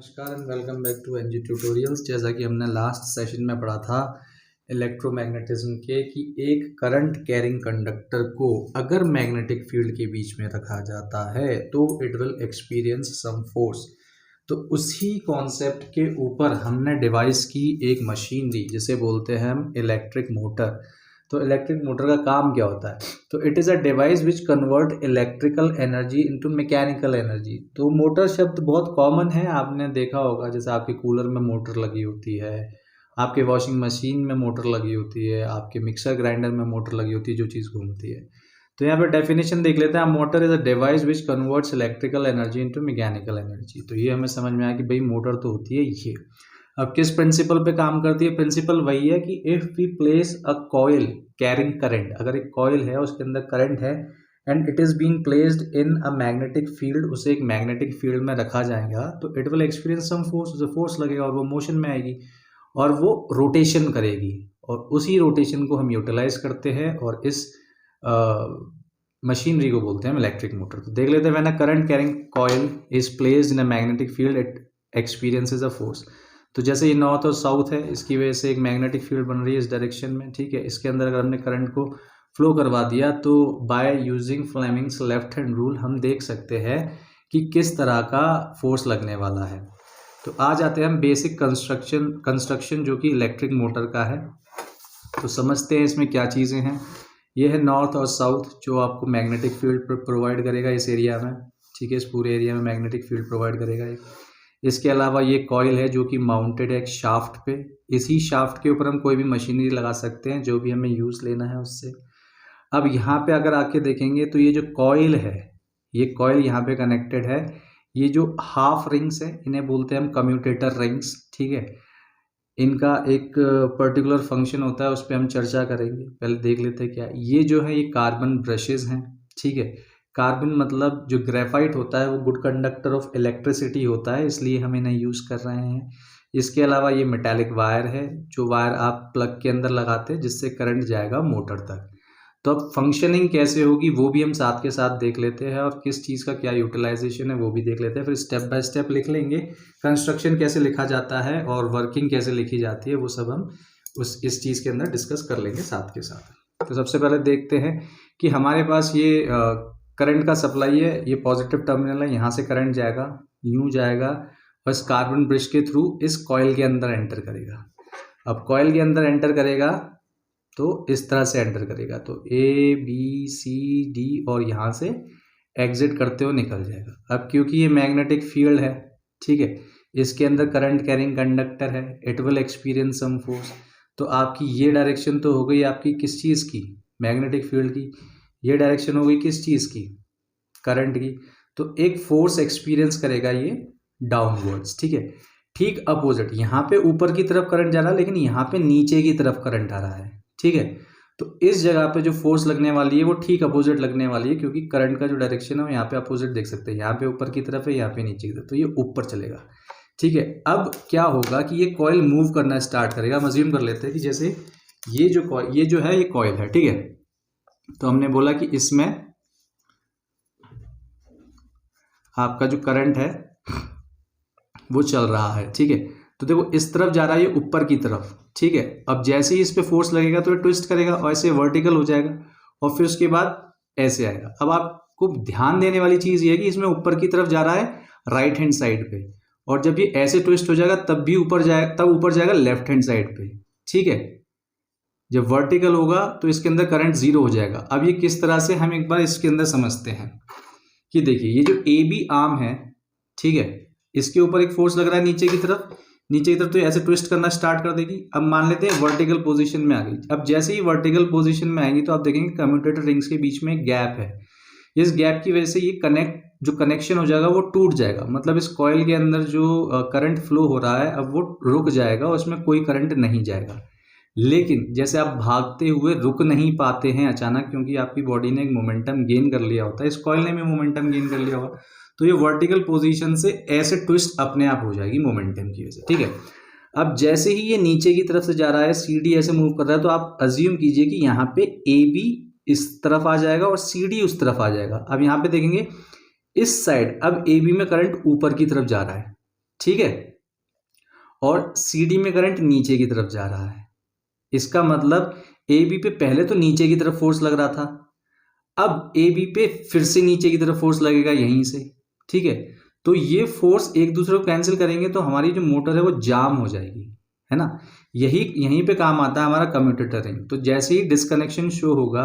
नमस्कार and welcome back to NG tutorials. जैसा कि हमने लास्ट सेशन में पढ़ा था इलेक्ट्रोमैग्नेटिज्म के कि एक करंट कैरिंग कंडक्टर को अगर मैग्नेटिक फील्ड के बीच में रखा जाता है तो it will experience some force. तो उसी कॉन्सेप्ट के ऊपर हमने डिवाइस की एक मशीन दी जिसे बोलते हैं हम इलेक्ट्रिक मोटर। तो इलेक्ट्रिक मोटर का काम क्या होता है? तो it is a device which convert electrical energy into mechanical energy. तो मोटर शब्द बहुत कॉमन है, आपने देखा होगा, जैसे आपके कूलर में मोटर लगी होती है, आपके वॉशिंग मशीन में मोटर लगी होती है, आपके मिक्सर ग्राइंडर में मोटर लगी होती है, जो चीज़ घूमती है। तो यहाँ पे डेफिनेशन देख लेते हैं। Motor is a device which converts electrical energy into mechanical energy. तो ये हमें समझ में आया कि भाई मोटर तो होती है ये। अब किस प्रिंसिपल पे काम करती है? प्रिंसिपल वही है कि if we place a coil carrying current, अगर एक कॉइल है उसके अंदर करंट है and it is being placed in a magnetic field, उसे एक मैग्नेटिक फील्ड में रखा जाएगा तो it will experience some force, उसे फोर्स लगेगा और वो मोशन में आएगी और वो रोटेशन करेगी और उसी रोटेशन को हम यूटिलाइज करते हैं और इस मशीनरी को बोलते हैं इलेक्ट्रिक मोटर। तो देख लेते हैं, when a current carrying coil is placed in a magnetic field it experiences a force. तो जैसे ये नॉर्थ और साउथ है, इसकी वजह से एक मैग्नेटिक फील्ड बन रही है इस डायरेक्शन में, ठीक है। इसके अंदर अगर हमने करंट को फ्लो करवा दिया तो by using Fleming's left hand rule हम देख सकते हैं कि किस तरह का फोर्स लगने वाला है। तो आ जाते हैं हम बेसिक कंस्ट्रक्शन जो कि इलेक्ट्रिक मोटर का है। तो समझते हैं इसमें क्या चीज़ें हैं। ये है नॉर्थ और साउथ जो आपको मैग्नेटिक फील्ड प्रोवाइड करेगा इस एरिया में, ठीक है। इस पूरे एरिया में मैग्नेटिक फील्ड प्रोवाइड करेगा एक। इसके अलावा ये कॉइल है जो कि माउंटेड है एक शाफ्ट पे। इसी शाफ्ट के ऊपर हम कोई भी मशीनरी लगा सकते हैं जो भी हमें यूज़ लेना है उससे। अब यहाँ पे अगर आके देखेंगे तो ये जो कॉइल है, ये कॉइल यहाँ पे कनेक्टेड है। ये जो हाफ रिंग्स है इन्हें बोलते हैं हम कम्यूटेटर रिंग्स, ठीक है। इनका एक पर्टिकुलर फंक्शन होता है, उस पर हम चर्चा करेंगे। पहले देख लेते हैं क्या ये जो है, ये कार्बन ब्रशेज हैं, ठीक है। कार्बन मतलब जो ग्रेफाइट होता है वो गुड कंडक्टर ऑफ इलेक्ट्रिसिटी होता है, इसलिए हम इन्हें यूज़ कर रहे हैं। इसके अलावा ये मेटालिक वायर है, जो वायर आप प्लग के अंदर लगाते हैं जिससे करंट जाएगा मोटर तक। तो अब फंक्शनिंग कैसे होगी वो भी हम साथ के साथ देख लेते हैं और किस चीज़ का क्या यूटिलाइजेशन है वो भी देख लेते हैं। फिर स्टेप बाय स्टेप लिख लेंगे कंस्ट्रक्शन कैसे लिखा जाता है और वर्किंग कैसे लिखी जाती है, वो सब हम इस चीज़ के अंदर डिस्कस कर लेंगे साथ के साथ। तो सबसे पहले देखते हैं कि हमारे पास ये करंट का सप्लाई है, ये पॉजिटिव टर्मिनल है, यहाँ से करंट जाएगा, यूँ जाएगा और इस कार्बन ब्रश के थ्रू इस कॉइल के अंदर एंटर करेगा। अब कॉइल के अंदर एंटर करेगा तो इस तरह से एंटर करेगा, तो ए बी सी डी और यहाँ से एग्जिट करते हुए निकल जाएगा। अब क्योंकि ये मैग्नेटिक फील्ड है, ठीक है, इसके अंदर करंट कैरिंग कंडक्टर है, it will experience some force. तो आपकी ये डायरेक्शन तो हो गई आपकी किस चीज़ की? मैग्नेटिक फील्ड की। ये डायरेक्शन हो गई किस चीज़ की? करंट की। तो एक फोर्स एक्सपीरियंस करेगा ये डाउनवर्ड्स, ठीक है। ठीक अपोजिट, यहाँ पे ऊपर की तरफ करंट जा रहा है लेकिन यहाँ पे नीचे की तरफ करंट आ रहा है, ठीक है। तो इस जगह पे जो फोर्स लगने वाली है वो ठीक अपोजिट लगने वाली है, क्योंकि करंट का जो डायरेक्शन है वो यहाँ पे अपोजिट देख सकते हैं। यहाँ पे ऊपर की तरफ है, यहाँ पे नीचे की तरफ, तो ये ऊपर चलेगा, ठीक है। अब क्या होगा कि ये कॉइल मूव करना स्टार्ट करेगा। हम अज्यूम कर लेते हैं कि जैसे ये जो है ये कॉइल है, ठीक है। तो हमने बोला कि इसमें आपका जो करंट है वो चल रहा है, ठीक है। तो देखो इस तरफ जा रहा है ये ऊपर की तरफ, ठीक है। अब जैसे ही इस पे फोर्स लगेगा तो ये ट्विस्ट करेगा और ऐसे वर्टिकल हो जाएगा और फिर उसके बाद ऐसे आएगा। अब आपको ध्यान देने वाली चीज़ ये है कि इसमें ऊपर की तरफ जा रहा है राइट हैंड साइड पे, और जब ये ऐसे ट्विस्ट हो जाएगा तब भी ऊपर जाएगा लेफ्ट हैंड साइड पे, ठीक है। जब वर्टिकल होगा तो इसके अंदर करंट जीरो हो जाएगा। अब ये किस तरह से, हम एक बार इसके अंदर समझते हैं कि देखिए ये जो ए बी आर्म है, ठीक है, इसके ऊपर एक फोर्स लग रहा है नीचे की तरफ तो ऐसे ट्विस्ट करना स्टार्ट कर देगी। अब मान लेते हैं वर्टिकल पोजीशन में आ गई। अब जैसे ही वर्टिकल पोजीशन में आएंगी तो आप देखेंगे कम्यूटेटर रिंग्स के बीच में एक गैप है। इस गैप की वजह से ये जो कनेक्शन हो जाएगा वो टूट जाएगा, मतलब इस कॉइल के अंदर जो करंट फ्लो हो रहा है अब वो रुक जाएगा और उसमें कोई करंट नहीं जाएगा। लेकिन जैसे आप भागते हुए रुक नहीं पाते हैं अचानक, क्योंकि आपकी बॉडी ने एक मोमेंटम गेन कर लिया होता है, इस कॉइल ने भी मोमेंटम गेन कर लिया होगा, तो ये वर्टिकल पोजीशन से ऐसे ट्विस्ट अपने आप हो जाएगी मोमेंटम की वजह से, ठीक है। अब जैसे ही ये नीचे की तरफ से जा रहा है, सी डी ऐसे मूव कर रहा है, तो आप अज्यूम कीजिए कि यहाँ पे ए बी इस तरफ आ जाएगा और सी डी उस तरफ आ जाएगा। अब यहाँ पे देखेंगे इस साइड अब ए बी में करंट ऊपर की तरफ जा रहा है, ठीक है, और CD में करंट नीचे की तरफ जा रहा है। इसका मतलब AB पे पहले तो नीचे की तरफ फोर्स लग रहा था, अब AB पे फिर से नीचे की तरफ फोर्स लगेगा यहीं से। ठीक है, तो ये फोर्स एक दूसरे को कैंसिल करेंगे तो हमारी जो मोटर है वो जाम हो जाएगी, है ना। यहीं पे काम आता है हमारा कम्यूटेटर रिंग। तो जैसे ही डिस्कनेक्शन शो होगा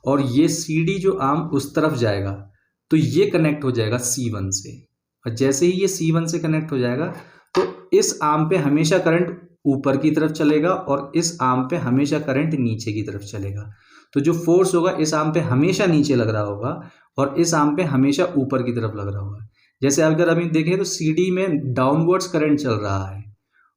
और ये CD जो आर्म उस तरफ जाएगा तो ये कनेक्ट हो जाएगा C1 से, और जैसे ही ये C1 से कनेक्ट हो जाएगा तो इस आर्म पे हमेशा करंट ऊपर की तरफ चलेगा और इस आर्म पे हमेशा करंट नीचे की तरफ चलेगा। तो जो फोर्स होगा इस आर्म पे हमेशा नीचे लग रहा होगा और इस आर्म पे हमेशा ऊपर की तरफ लग रहा होगा। जैसे अगर अभी देखें तो CD में डाउनवर्ड्स करंट चल रहा है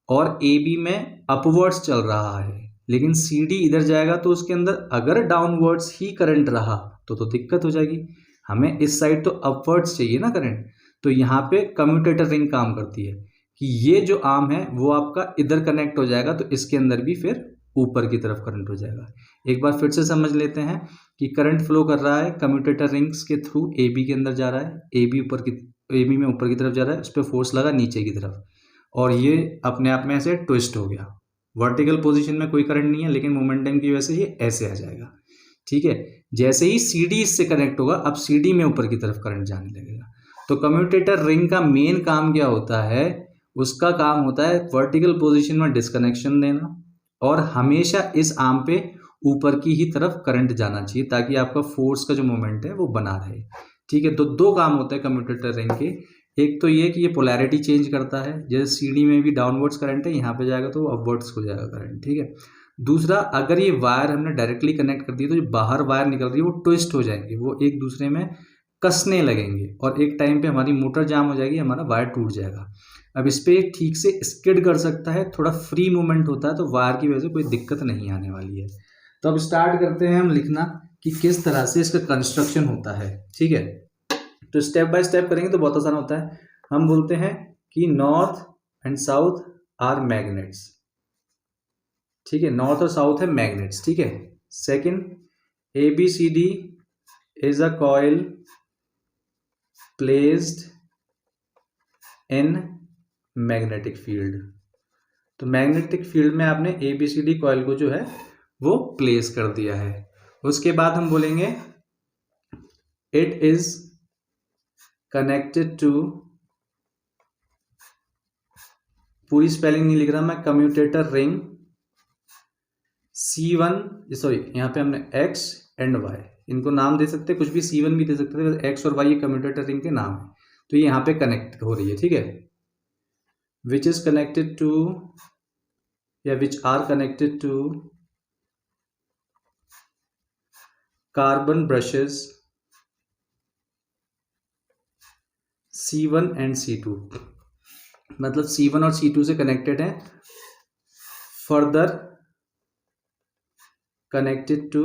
और AB में अपवर्ड्स चल रहा है, लेकिन CD इधर जाएगा तो उसके अंदर अगर डाउनवर्ड्स ही करंट रहा तो दिक्कत हो जाएगी। हमें इस साइड तो अपवर्ड्स चाहिए ना करंट। तो यहाँ पे कम्यूटेटर रिंग काम करती है कि ये जो आर्म है वो आपका इधर कनेक्ट हो जाएगा तो इसके अंदर भी फिर ऊपर की तरफ करंट हो जाएगा। एक बार फिर से समझ लेते हैं कि करंट फ्लो कर रहा है कम्यूटेटर रिंग्स के थ्रू, AB के अंदर जा रहा है, AB में ऊपर की तरफ जा रहा है, उस पर फोर्स लगा नीचे की तरफ और ये अपने आप में ऐसे ट्विस्ट हो गया। वर्टिकल पोजीशन में कोई करंट नहीं है लेकिन मोमेंटम की वजह से ये ऐसे आ जाएगा। ठीक है, जैसे ही CD इससे कनेक्ट होगा अब CD में ऊपर की तरफ करंट जाने लगेगा। तो कम्यूटेटर रिंग का मेन काम क्या होता है, उसका काम होता है वर्टिकल पोजीशन में डिस्कनेक्शन देना और हमेशा इस आर्म पे ऊपर की ही तरफ करंट जाना चाहिए ताकि आपका फोर्स का जो मोमेंट है वो बना रहे। ठीक है, तो दो काम होते हैं कम्यूटेटर रिंग के। एक तो ये कि ये पोलैरिटी चेंज करता है, जैसे CD में भी डाउनवर्ड्स करंट है, यहाँ पे जाएगा तो अपवर्ड्स हो जाएगा करंट। ठीक है, दूसरा अगर ये वायर हमने डायरेक्टली कनेक्ट कर दी तो जो बाहर वायर निकल रही है वो ट्विस्ट हो जाएंगे, वो एक दूसरे में कसने लगेंगे और एक टाइम पे हमारी मोटर जाम हो जाएगी, हमारा वायर टूट जाएगा। अब इस पे ठीक से स्किड कर सकता है, थोड़ा फ्री मूवमेंट होता है तो वायर की वजह से कोई दिक्कत नहीं आने वाली है। तो अब स्टार्ट करते हैं हम लिखना कि किस तरह से इसका कंस्ट्रक्शन होता है। ठीक है, तो स्टेप बाय स्टेप करेंगे तो बहुत आसान होता है। हम बोलते हैं कि north and south are magnets. ठीक है, नॉर्थ और साउथ है मैग्नेट्स। ठीक है, second ABCD is a coil placed in magnetic field. तो मैग्नेटिक फील्ड में आपने ABCD कॉइल को जो है वो प्लेस कर दिया है। उसके बाद हम बोलेंगे इट इज कनेक्टेड टू, पूरी स्पेलिंग नहीं लिख रहा मैं, कम्यूटेटर रिंग C1, सॉरी यहाँ पे हमने X एंड Y, इनको नाम दे सकते, कुछ भी C1 भी दे सकते थे, X और Y ये कम्यूटेटर रिंग के नाम है। तो ये यहाँ पे कनेक्ट हो रही है। ठीक है, विच इज कनेक्टेड टू या which are connected to carbon brushes C1 and C2, मतलब C1 और C2 से कनेक्टेड है, further connected to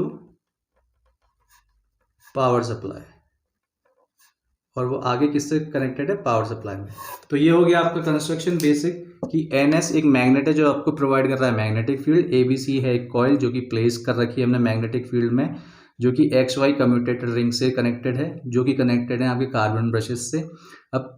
power supply, और वो आगे किससे कनेक्टेड है, पावर सप्लाई में। तो ये हो गया आपका कंस्ट्रक्शन बेसिक कि NS एक मैग्नेट है जो आपको प्रोवाइड कर रहा है मैग्नेटिक फील्ड, ABC है एक कॉइल जो कि प्लेस कर रखी है हमने मैग्नेटिक फील्ड में, जो कि XY कम्यूटेटर रिंग से कनेक्टेड है, जो कि कनेक्टेड है आपके कार्बन ब्रशेस से। अब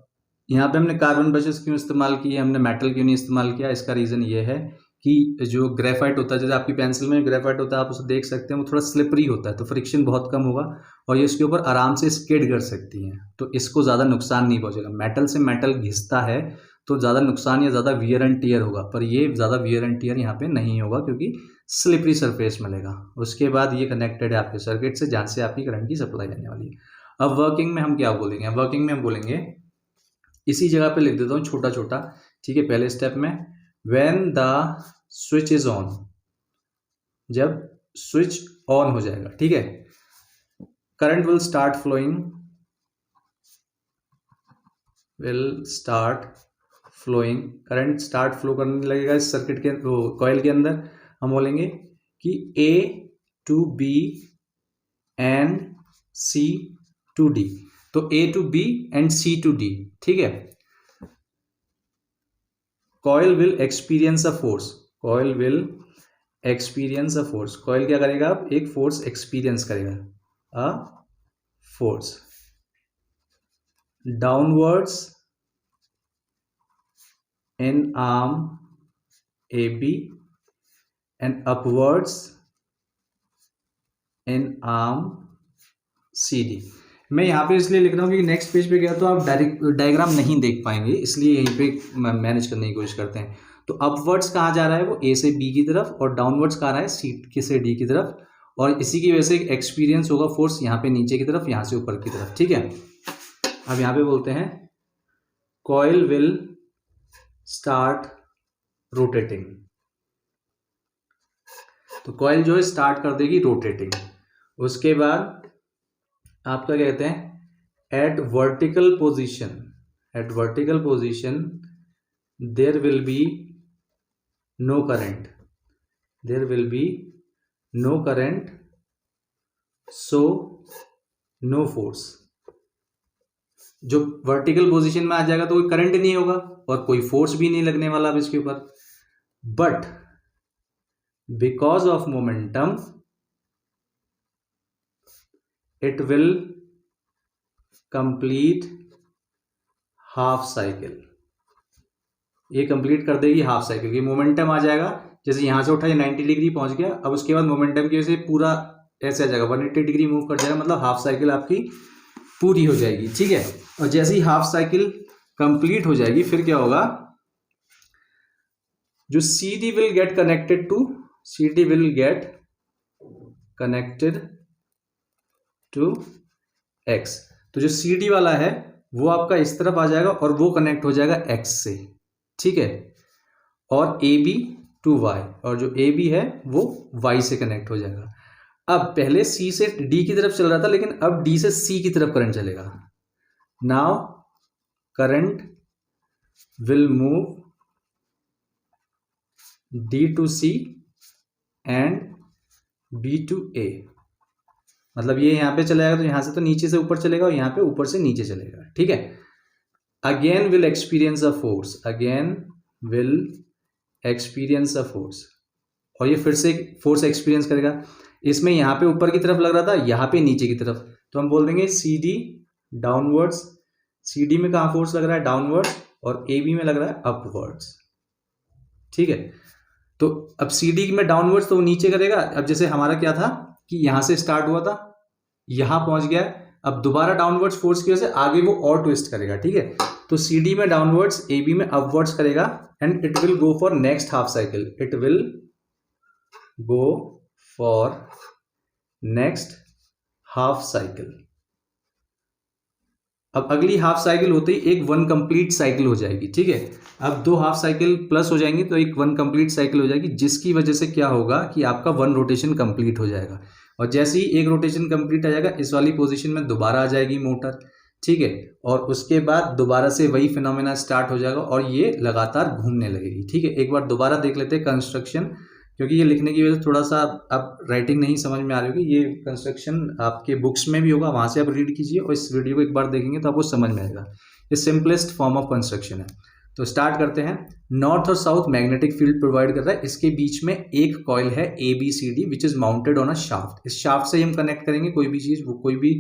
यहाँ पे हमने कार्बन ब्रशेस क्यों इस्तेमाल किए, हमने मेटल क्यों नहीं इस्तेमाल किया, इसका रीज़न ये है कि जो ग्रेफाइट होता है, जैसे आपकी पेंसिल में ग्रेफाइट होता है आप उसे देख सकते हैं, वो थोड़ा स्लिपरी होता है तो फ्रिक्शन बहुत कम होगा और ये इसके ऊपर आराम से स्किड कर सकती हैं, तो इसको ज़्यादा नुकसान नहीं पहुंचेगा। मेटल से मेटल घिसता है तो ज़्यादा नुकसान या ज़्यादा वियर एंड टीयर होगा, पर ये ज़्यादा वियर एंड टीयर यहाँ पे नहीं होगा क्योंकि स्लिपरी सरफेस मिलेगा। उसके बाद ये कनेक्टेड है आपके सर्किट से जहाँ से आपकी करंट की सप्लाई जाने वाली है। अब वर्किंग में हम क्या बोलेंगे, वर्किंग में हम बोलेंगे, इसी जगह पे लिख देता हूँ छोटा छोटा। ठीक है, पहले स्टेप में when the switch is on, जब स्विच ऑन हो जाएगा, ठीक है, current will start flowing, current start flow करने लगेगा इस सर्किट के कॉइल के अंदर। हम बोलेंगे कि A to B and C to D, तो A to B and C to D। ठीक है, coil will experience a force, coil will experience a force, coil क्या करेगा, आप एक फोर्स एक्सपीरियंस करेगा, a force downwards in arm AB and upwards in arm CD। मैं यहाँ पे इसलिए लिख रहा हूँ क्योंकि नेक्स्ट पेज पे गया तो आप डायरेक्ट डायग्राम नहीं देख पाएंगे, इसलिए यहीं पे मैनेज करने की कोशिश करते हैं। तो अपवर्ड्स कहाँ जा रहा है, वो ए से बी की तरफ, और डाउनवर्ड्स कहाँ रहा है, सी से डी की तरफ, और इसी की वजह से एक्सपीरियंस होगा फोर्स यहाँ पे नीचे की तरफ, यहाँ से ऊपर की तरफ। ठीक है, अब यहाँ पे बोलते हैं कॉइल विल स्टार्ट रोटेटिंग। तो कॉइल जो है स्टार्ट कर देगी रोटेटिंग। उसके बाद आपका कहते हैं at vertical position there will be no current so no force. जो वर्टिकल पोजीशन में आ जाएगा तो कोई करंट नहीं होगा और कोई फोर्स भी नहीं लगने वाला अब इसके ऊपर। But because of momentum it will complete half cycle. ये कंप्लीट कर देगी हाफ साइकिल। ये मोमेंटम आ जाएगा, जैसे यहां से उठा ये 90 डिग्री पहुंच गया, अब उसके बाद मोमेंटम की वजह से पूरा ऐसे आ जाएगा 180 डिग्री मूव कर जाएगा, मतलब हाफ साइकिल आपकी पूरी हो जाएगी। ठीक है, और जैसे ही हाफ साइकिल कंप्लीट हो जाएगी फिर क्या होगा, जो CD will get connected to X। तो जो CD वाला है वो आपका इस तरफ आ जाएगा और वो कनेक्ट हो जाएगा X से। ठीक है, और AB टू Y, और जो AB है वो Y से कनेक्ट हो जाएगा। अब पहले C से D की तरफ चल रहा था, लेकिन अब D से C की तरफ करंट चलेगा। Now current will move D to C and B to A। मतलब ये यहाँ पे चलेगा तो यहाँ से तो नीचे से ऊपर चलेगा और यहाँ पे ऊपर से नीचे चलेगा। ठीक है, again will experience a force, और ये फिर से फोर्स एक्सपीरियंस करेगा। इसमें यहाँ पे ऊपर की तरफ लग रहा था, यहाँ पे नीचे की तरफ, तो हम बोल देंगे CD डाउनवर्ड्स। CD में कहाँ फोर्स लग रहा है, डाउनवर्ड्स, और AB में लग रहा है अपवर्ड्स। ठीक है, तो अब CD में डाउनवर्ड्स तो वो नीचे करेगा। अब जैसे हमारा क्या था कि यहां से स्टार्ट हुआ था, यहां पहुंच गया, अब दोबारा डाउनवर्ड्स फोर्स की वजह से आगे वो और ट्विस्ट करेगा। ठीक है, तो CD में डाउनवर्ड्स, AB में अपवर्ड्स करेगा, and it will go for next half cycle. अब अगली हाफ साइकिल होते ही एक वन कंप्लीट साइकिल हो जाएगी। ठीक है, अब 2 हाफ साइकिल प्लस हो जाएंगी तो एक वन कंप्लीट साइकिल हो जाएगी, जिसकी वजह से क्या होगा कि आपका 1 रोटेशन कंप्लीट हो जाएगा। और जैसे ही एक रोटेशन कंप्लीट आ जाएगा, इस वाली पोजीशन में दोबारा आ जाएगी मोटर। ठीक है, और उसके बाद दोबारा से वही फिनोमेना स्टार्ट हो जाएगा और ये लगातार घूमने लगेगी। ठीक है, एक बार दोबारा देख लेते हैं कंस्ट्रक्शन, क्योंकि ये लिखने की वजह से थोड़ा सा अब राइटिंग नहीं समझ में आ रही होगी। ये कंस्ट्रक्शन आपके बुक्स में भी होगा, वहां से आप रीड कीजिए और इस वीडियो को एक बार देखेंगे तो आपको समझ में आएगा। ये सिंपलेस्ट फॉर्म ऑफ कंस्ट्रक्शन है। तो स्टार्ट करते हैं। नॉर्थ और साउथ मैग्नेटिक फील्ड प्रोवाइड कर रहा है, इसके बीच में एक कॉइल है ABCD which is mounted on a shaft. इस शाफ्ट से हम कनेक्ट करेंगे कोई भी चीज, वो कोई भी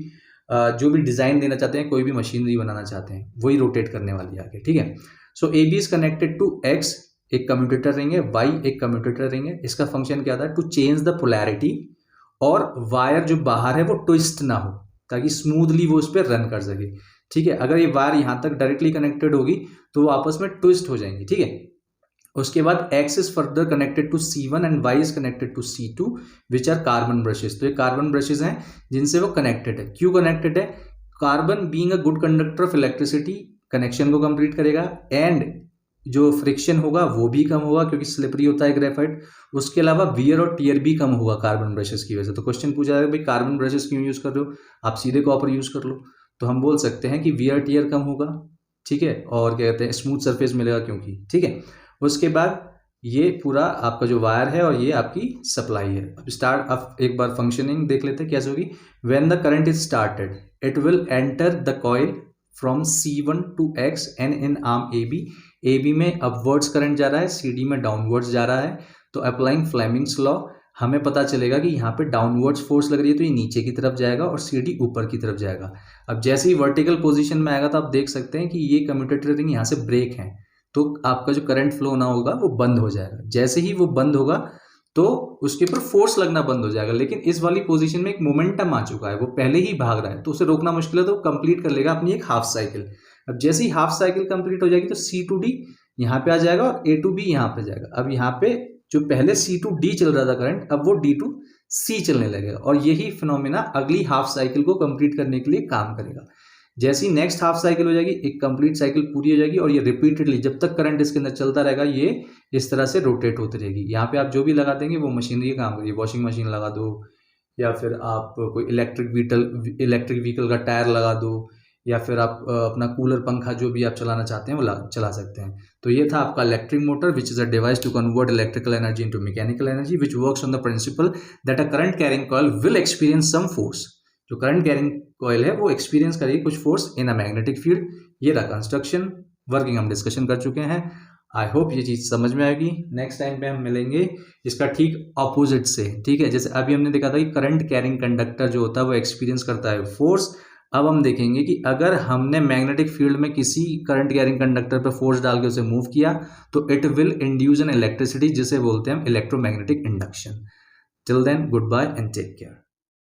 जो भी डिजाइन देना चाहते हैं, कोई भी मशीनरी बनाना चाहते हैं, वही रोटेट करने वाली है आगे। ठीक है, so AB is connected to X, एक कम्यूटेटर रिंग है, Y एक कम्यूटेटर रिंग है। इसका फंक्शन क्या था, टू चेंज द पोलैरिटी, और वायर जो बाहर है वो ट्विस्ट ना हो, ताकि स्मूथली वो उस पर रन कर सके। ठीक है, अगर ये वायर यहां तक डायरेक्टली कनेक्टेड होगी तो वो आपस में ट्विस्ट हो जाएंगी। ठीक है, उसके बाद X is further connected to C1 and Y is connected to C2 which are carbon brushes. तो ये कार्बन ब्रशेस हैं जिनसे वो कनेक्टेड है। क्यों कनेक्टेड है, carbon being a good conductor of electricity connection को कंप्लीट करेगा, एंड जो फ्रिक्शन होगा वो भी कम होगा क्योंकि स्लिपरी होता है ग्रेफाइट। उसके अलावा वियर और टीयर भी कम होगा कार्बन ब्रशेस की वजह से। तो क्वेश्चन पूछा जाएगा भाई कार्बन ब्रशेस क्यों यूज कर रहे हो, आप सीधे कॉपर यूज कर लो। तो हम बोल सकते हैं कि वियर टीयर कम होगा। ठीक है, और क्या कहते हैं, स्मूथ सरफेस मिलेगा क्योंकि। ठीक है, उसके बाद ये पूरा आपका जो वायर है और ये आपकी सप्लाई है। अब एक बार फंक्शनिंग देख लेते हैं कैसे होगी। When the current is started it will enter the coil from C1 to X and in arm AB में अपवर्ड्स करंट जा रहा है, CD में डाउनवर्ड्स जा रहा है। तो अप्लाइंग फ्लेमिंग्स लॉ हमें पता चलेगा कि यहाँ पे डाउनवर्ड्स फोर्स लग रही है तो ये नीचे की तरफ जाएगा और CD ऊपर की तरफ जाएगा। अब जैसे ही वर्टिकल पोजीशन में आएगा तो आप देख सकते हैं कि ये कम्यूटेटर रिंग यहाँ से ब्रेक है, तो आपका जो करंट फ्लो ना होगा वो बंद हो जाएगा। जैसे ही वो बंद होगा तो उसके ऊपर फोर्स लगना बंद हो जाएगा। लेकिन इस वाली पोजीशन में एक मोमेंटम आ चुका है, वो पहले ही भाग रहा है, तो उसे रोकना मुश्किल है, तो कंप्लीट कर लेगा अपनी एक हाफ साइकिल। अब जैसे ही हाफ साइकिल कंप्लीट हो जाएगी तो C2D यहाँ पे आ जाएगा और A2B यहाँ पे जाएगा। अब यहाँ पे जो पहले C2D चल रहा था करंट, अब वो D2C चलने लगेगा और यही फिनोमेना अगली हाफ साइकिल को कंप्लीट करने के लिए काम करेगा। जैसे ही नेक्स्ट हाफ साइकिल हो जाएगी, एक कंप्लीट साइकिल पूरी हो जाएगी और ये रिपीटेडली जब तक करंट इसके अंदर चलता रहेगा ये इस तरह से रोटेट होती रहेगी। यहाँ पे आप जो भी लगा देंगे वो मशीनरी का काम करिए, वॉशिंग मशीन लगा दो या फिर आप कोई इलेक्ट्रिक व्हीकल का टायर लगा दो या फिर आप अपना कूलर पंखा जो भी आप चलाना चाहते हैं वो चला सकते हैं। तो ये था आपका electric motor which is a device to convert electrical energy into mechanical energy which works on the principle that a current carrying coil will experience some force. जो करंट कैरिंग कॉइल है वो एक्सपीरियंस करेगी कुछ force in a magnetic field. ये रहा construction, working हम discussion कर चुके हैं। आई होप ये चीज़ समझ में आएगी। नेक्स्ट टाइम पे हम मिलेंगे इसका ठीक ऑपोजिट से, ठीक है। जैसे अभी हमने देखा था कि करंट कैरिंग कंडक्टर जो होता है वो एक्सपीरियंस करता है फोर्स। अब हम देखेंगे कि अगर हमने मैग्नेटिक फील्ड में किसी करंट कैरिंग कंडक्टर पर फोर्स डाल के उसे मूव किया तो it will induce an electricity, जिसे बोलते हैं हम electromagnetic induction. Till then goodbye and take care.